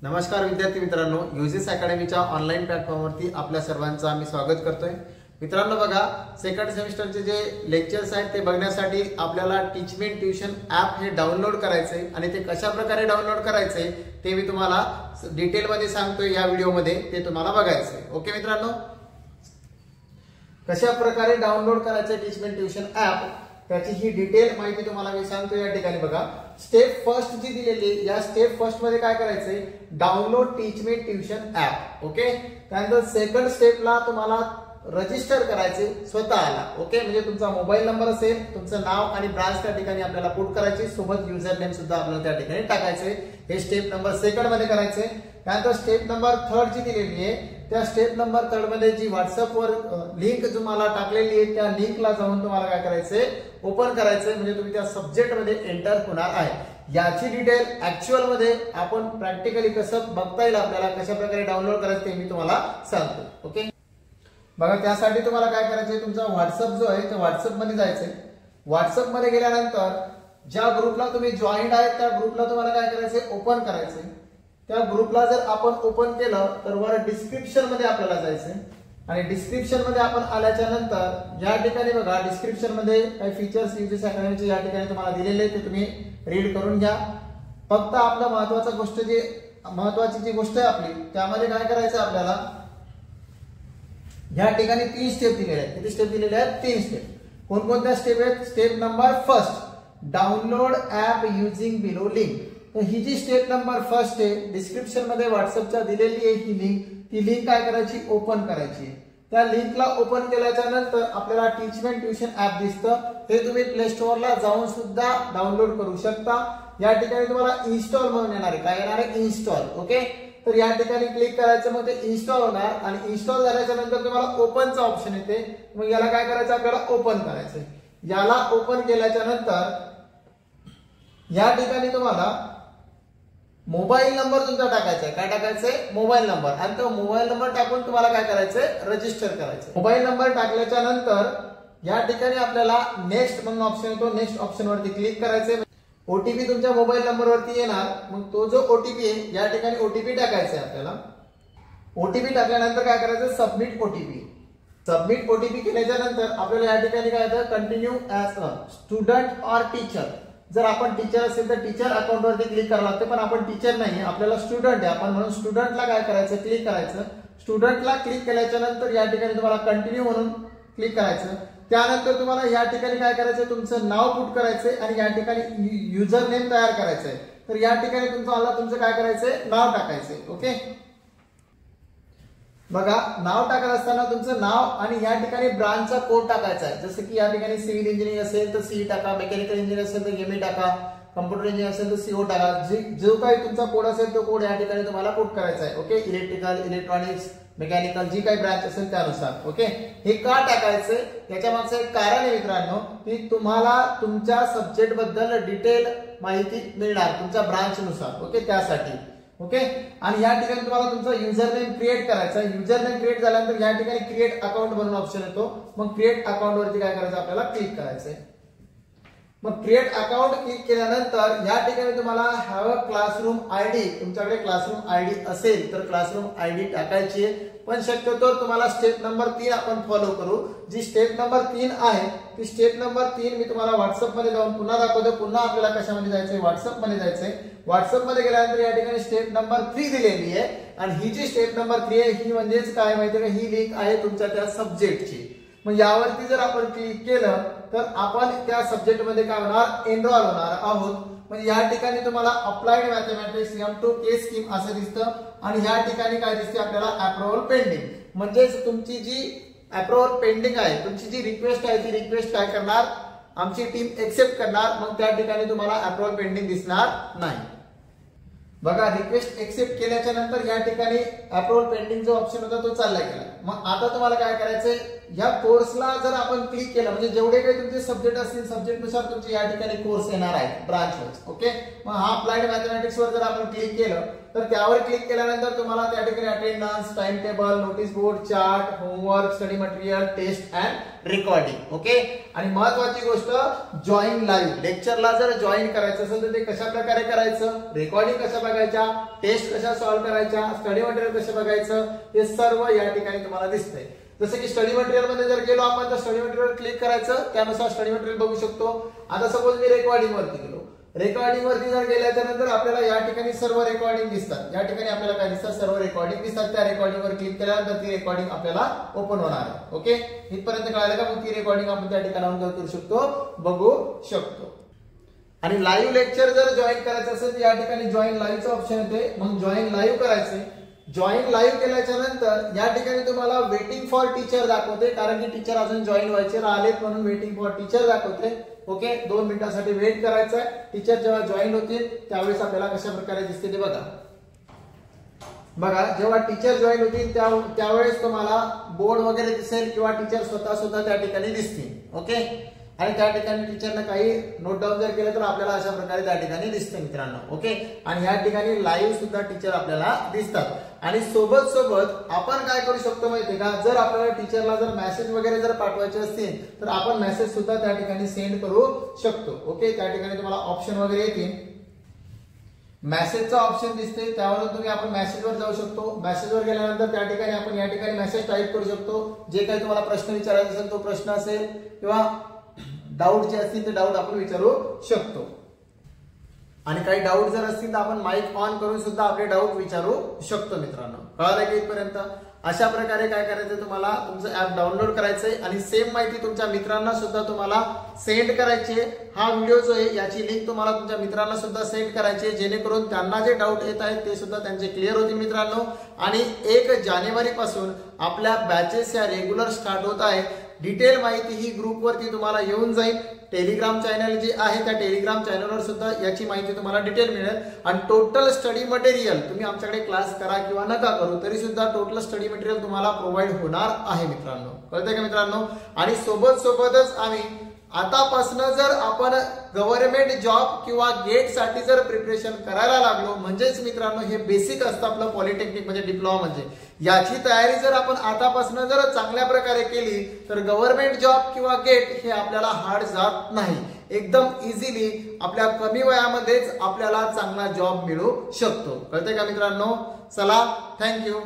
नमस्कार विद्यार्थी मित्रांनो, युजेस अकॅडमीच्या ऑनलाईन प्लॅटफॉर्मवरती आपल्या सर्वांचं आम्ही स्वागत करतोय। मित्रांनो बघा, सेकंड सेमिस्टरचे जे लेक्चर्स आहेत ते बघण्यासाठी आपल्याला टीचमेंट ट्युशन ॲप हे डाउनलोड करायचंय आणि ते कशा प्रकारे डाउनलोड करायचंय ते मी तुम्हाला डिटेलमध्ये सांगतोय या व्हिडिओमध्ये, ते तुम्हाला बघायचंय। ओके मित्रांनो, कशा प्रकारे डाउनलोड करायचं टीचमेंट ट्युशन ॲप त्याची ही डिटेल माहिती तुम्हाला मी सांगतो। या ठिकाणी बघा, स्टेप फर्स्ट जी दिलेली, या स्टेप फर्स्ट मध्ये काय करायचंय, download Teachmint tuition app. Okay, त्यानंतर सेकंड स्टेपला तुम्हाला रजिस्टर करायचे स्वतःला। ओके, म्हणजे तुमचा मोबाईल नंबर असेल, तुमचं नाव आणि ब्रांच त्या ठिकाणी आपल्याला पुट करायची, सोबत युजर नेम सुद्धा आपल्याला त्या ठिकाणी टाकायचे। हे स्टेप नंबर सेकंड मध्ये करायचे। त्यानंतर स्टेप नंबर थर्ड जी दिलेली आहे, त्या स्टेप नंबर थर्ड मध्ये जी व्हॉट्सअप वर लिंक तुम्हाला टाकलेली आहे, त्या लिंकला जाऊन तुम्हाला काय करायचंय, ओपन करायचंय, म्हणजे तुम्ही त्या सब्जेक्ट मध्ये एंटर होणार आहे। याची डिटेल ऍक्च्युअल मध्ये आपण प्रॅक्टिकली कसं बघता येईल आपल्याला, कशा प्रकारे डाउनलोड करायचं ते मी तुम्हाला सांगतो। ओके बघा, त्यासाठी तुम्हाला काय करायचंय, तुमचा व्हॉट्सअप जो आहे त्या व्हॉट्सअप मध्ये जायचंय। व्हॉट्सअप मध्ये गेल्यानंतर ज्या ग्रुपला तुम्ही जॉईंट आहे त्या ग्रुपला तुम्हाला काय करायचंय, ओपन करायचंय। त्या ग्रुपला जर आपण ओपन केलं तर वर डिस्क्रिप्शन मध्ये आपल्याला जायचंय आणि डिस्क्रिप्शन मध्ये आपण आल्याच्या नंतर या ठिकाणी बघा, डिस्क्रिप्शन मध्ये काही फीचर्स युजेस अकॅडमीचे या ठिकाणी तुम्हाला दिलेले ते तुम्ही रीड करून घ्या। फक्त आपला महत्वाची जी गोष्ट आहे आपली, त्यामध्ये काय करायचं आपल्याला, या ठिकाणी 3 स्टेप दिलेले आहेत। किती स्टेप दिलेले आहेत? 3 स्टेप। कोणकोणत्या स्टेप आहेत? Step number first, download app using below link. तर ही जी स्टेप नंबर फर्स्ट आहे, डिस्क्रिप्शन मध्ये व्हॉट्सअपच्या दिलेली आहे ही लिंक, ती लिंक काय करायची, ओपन करायची। त्या लिंकला ओपन केल्याच्या नंतर आपल्याला टीचमेंट ट्युशन ऍप दिसतं, हे तुम्ही प्ले स्टोअरला जाऊन सुद्धा डाउनलोड करू शकता। या ठिकाणी तुम्हाला इन्स्टॉल म्हणून येणार आहे, काय येणार आहे, इन्स्टॉल। ओके, तर या ठिकाणी क्लिक करायचं, मग ते इन्स्टॉल होणार आणि इन्स्टॉल झाल्याच्या नंतर तुम्हाला ओपनचा ऑप्शन येते। मग याला काय करायचं, आपल्याला ओपन करायचंय। याला ओपन केल्याच्या नंतर या ठिकाणी तुम्हाला मोबाईल नंबर तुमचा टाकायचा आहे। काय टाकायचंय? Mobile number. आणि तो मोबाईल नंबर टाकून तुम्हाला काय करायचंय, रजिस्टर करायचंय। मोबाईल नंबर टाकल्याच्या नंतर या ठिकाणी आपल्याला नेक्स्ट म्हणून ऑप्शन येतो, नेक्स्ट ऑप्शन वरती क्लिक करायचंय। ओटीपी तुमच्या मोबाईल नंबर वरती येणार, मग तो जो ओटीपी आहे या ठिकाणी ओटीपी टाकायचा आहे आपल्याला। ओटीपी टाकल्यानंतर काय करायचं, सबमिट ओटीपी। सबमिट ओटीपी केल्याच्या नंतर आपल्याला या ठिकाणी काय येतं, continue as a student or teacher. जर आपण टीचर असेल तर टीचर अकाउंट वरती क्लिक करावं लागतं, पण आपण टीचर नाही, आपल्याला स्टुडंट आहे आपण, म्हणून स्टुडंटला काय करायचं, क्लिक करायचं। स्टुडंटला क्लिक केल्याच्या नंतर या ठिकाणी तुम्हाला कंटिन्यू म्हणून क्लिक करायचं। त्यानंतर तुम्हाला या ठिकाणी काय करायचं, तुमचं नाव पुट करायचंय आणि या ठिकाणी युजर नेम तयार करायचंय। तर या ठिकाणी तुमचं काय करायचंय, नाव टाकायचंय। ओके बघा, नाव टाकत असताना तुमचं नाव आणि या ठिकाणी ब्रांचचा कोड टाकायचा आहे। जसं की या ठिकाणी सिव्हिल इंजिनिअरिंग असेल तर सीई टाका, मेकॅनिकल इंजिनिअरिंग असेल तर एमई टाका, कम्प्युटर इंजिनिअरिंग असेल तर सीओ टाका। जो काही तुमचा कोड असेल तो कोड या ठिकाणी तुम्हाला पुट करायचा आहे। ओके, इलेक्ट्रिकल, इलेक्ट्रॉनिक्स, मेकॅनिकल जी काही ब्रांच असेल त्यानुसार। ओके, हे का टाकायचंय, त्याच्या मागचं एक कारण आहे मित्रांनो, की तुम्हाला तुमच्या सब्जेक्ट बद्दल डिटेल माहिती मिळणार तुमच्या ब्रांच नुसार। ओके, त्यासाठी। ओके, आणि या ठिकाणी तुम्हाला तुमचा युजर नेम क्रिएट करायचा आहे। युजर नेम क्रिएट झाल्यानंतर या ठिकाणी क्रिएट अकाउंट म्हणून ऑप्शन येतो, मग क्रिएट अकाउंट वरती काय करायचं, आपल्याला क्लिक करायचंय। मग क्रिएट अकाउंट क्लिक केल्यानंतर या ठिकाणी तुम्हाला हॅव अ क्लासरूम आयडी, तुमच्याकडे क्लासरूम आयडी असेल तर क्लासरूम आयडी टाकायची आहे। पण शक्यतो तुम्हाला स्टेप नंबर 3 आपण फॉलो करू। जी स्टेप नंबर 3 आहे ती स्टेप नंबर 3 मी तुम्हाला व्हॉट्सअप मध्ये जाऊन पुन्हा दाखवतो। पुन्हा आपल्याला कशामध्ये जायचंय, व्हॉट्सअप मध्ये जायचंय। व्हॉट्सअप मध्ये गेल्यानंतर या ठिकाणी स्टेप नंबर 3 दिलेली आहे आणि ही जी स्टेप नंबर 3 आहे ही म्हणजेच काय माहितीये का, ही लिंक आहे तुमच्या त्या सब्जेक्टची। मग यावरती जर आपण क्लिक केलं तर आपण त्या सब्जेक्ट मध्ये काय होणार, एनरोल होणार आहोत। म्हणजे या ठिकाणी तुम्हाला अप्लाइड मॅथमॅटिक्स M2 के स्कीम असं दिसतं आणि या ठिकाणी काय दिसते आपल्याला, अप्रूव्हल पेंडिंग। म्हणजेच तुमची जी अप्रूव्हल पेंडिंग आहे, तुमची जी रिक्वेस्ट आहे ती रिक्वेस्ट काय करणार, आमची टीम एक्सेप्ट करणार। मग त्या ठिकाणी तुम्हाला अप्रूव्हल पेंडिंग दिसणार नाही। बघा, रिक्वेस्ट एक्सेप्ट केल्याच्या नंतर या ठिकाणी अप्रूव्हल पेंडिंग जो ऑप्शन होता तो चालला गेला। मग आता तुम्हाला काय करायचंय, या कोर्सला जर आपण क्लिक केलं म्हणजे जेवढे काही तुमचे सब्जेक्ट असतील सब्जेक्टनुसार तुमचे या ठिकाणी कोर्स येणार आहेत ब्रांच वाईज. ओके, मग हा अप्लाइड मॅथमॅटिक्स वर जर आपण क्लिक केलं तर त्यावर क्लिक केल्यानंतर तुम्हाला त्या ठिकाणी attendance, time table, notice board, chart, homework, study material, test and recording. Okay, आणि महत्वाची गोष्ट जॉईन लाईव्ह. लेक्चरला जर जॉईन करायचं असेल तर ते कशा प्रकारे करायचं, रेकॉर्डिंग कशा बघायच्या, टेस्ट कशा सॉल्व्ह करायच्या, स्टडी मटेरियल कसं बघायचं, हे सर्व या ठिकाणी तुम्हाला दिसतंय. जसं की स्टडी मटेरियल मध्ये जर गेलो आपण तर स्टडी मटेरियल क्लिक करायचं, त्यानुसार स्टडी मटेरियल बघू शकतो. आता सपोज मी रेकॉर्डिंग वरती गेलो, रेकॉर्डिंग वरती जर गेल्याच्या नंतर आपल्याला या ठिकाणी सर्व रेकॉर्डिंग दिसतात. या ठिकाणी आपल्याला काय दिसतात, सर्व रेकॉर्डिंग दिसतात. त्या रेकॉर्डिंग वर क्लिक केल्यानंतर ती रेकॉर्डिंग आपल्याला ओपन होणार आहे. ओके, इथपर्यंत कळालं का? मग ती रेकॉर्डिंग आपण त्या ठिकाणाहून करू शकतो, बघू शकतो. आणि लाईव्ह लेक्चर जर जॉईन करायचं असेल तर या ठिकाणी जॉईन लाईव्हचं ऑप्शन येते. मग जॉईन लाईव्ह करायचे. जॉईन लाईव्ह केल्याच्या नंतर या ठिकाणी तुम्हाला वेटिंग फॉर टीचर दाखवते, कारण की टीचर अजून जॉईन व्हायचे राहिलेत म्हणून वेटिंग फॉर टीचर दाखवते. ओके, 2 मिनिटांसाठी वेट करायचं आहे. टीचर जेव्हा जॉईन होतील त्यावेळेस आपल्याला कशा प्रकारे दिसते ते बघा. बघा, जेव्हा टीचर जॉईन होतील त्यावेळेस तुम्हाला बोर्ड वगैरे दिसेल किंवा टीचर स्वतः त्या ठिकाणी दिसतील. ओके, आणि त्या ठिकाणी टीचरनं काही नोट डाऊन जर केलं तर आपल्याला अशा प्रकारे त्या ठिकाणी दिसते मित्रांनो. ओके, आणि या ठिकाणी लाईव्ह सुद्धा टीचर आपल्याला दिसतात. आणि सोबत आपण काय करू शकतो माहितीये का, जर आपल्याला टीचरला जर मेसेज वगैरे जर पाठवायचे असतील तर आपण मेसेज सुद्धा त्या ठिकाणी सेंड करू शकतो. ओके, त्या ठिकाणी तुम्हाला ऑप्शन वगैरे येतील. मेसेजचा ऑप्शन दिसते, त्यावरून तुम्ही आपण मेसेजवर जाऊ शकतो. मेसेजवर गेल्यानंतर त्या ठिकाणी आपण या ठिकाणी मेसेज टाईप करू शकतो. जे काही तुम्हाला प्रश्न विचारायचा असेल तो प्रश्न असेल किंवा डाऊट जे असतील ते डाऊट आपण विचारू शकतो. आणि काही डाऊट जर असतील तर आपण माईक ऑन करून सुद्धा आपले डाऊट विचारू शकतो. मित्रांनो, कळालं की इथपर्यंत? अशा प्रकारे काय करायचं, तुम्हाला तुमचं ऍप डाउनलोड करायचंय आणि सेम माहिती तुमच्या मित्रांना सुद्धा तुम्हाला सेंड करायची. हा व्हिडिओ जो आहे याची लिंक तुम्हाला तुमच्या मित्रांना सुद्धा सेंड करायची, जेणेकरून त्यांना जे डाऊट येत आहेत ते सुद्धा त्यांचे क्लिअर होतील मित्रांनो. आणि 1 जानेवारी पासून आपल्या बॅचेस या रेग्युलर स्टार्ट होत आहे. डिटेल माहिती ही ग्रुपवरती तुम्हाला येऊन जाईल. टेलिग्राम चॅनल जे आहे त्या टेलिग्राम चॅनलवर सुद्धा याची माहिती तुम्हाला डिटेल मिळेल. आणि टोटल स्टडी मटेरियल तुम्ही आमच्याकडे क्लास करा किंवा नका करू तरी सुद्धा टोटल स्टडी मटेरियल तुम्हाला प्रोव्हाइड होणार आहे मित्रांनो. कळतंय का मित्रांनो? आणि सोबतच आम्ही आतापासून जर आपण गव्हर्नमेंट जॉब किंवा गेट साठी जर प्रिपरेशन करायला लागलो, म्हणजेच मित्रांनो हे बेसिक असतं आपलं पॉलिटेक्निक म्हणजे डिप्लोमा, म्हणजे याची तयारी जर आपण आतापासून जर चांगल्या प्रकारे केली तर गव्हर्नमेंट जॉब किंवा गेट हे आपल्याला हार्ड जात नाही. एकदम इझिली आपल्या कमी वयामध्येच आपल्याला चांगला जॉब मिळू शकतो. कळतंय का मित्रांनो? चला, थँक्यू.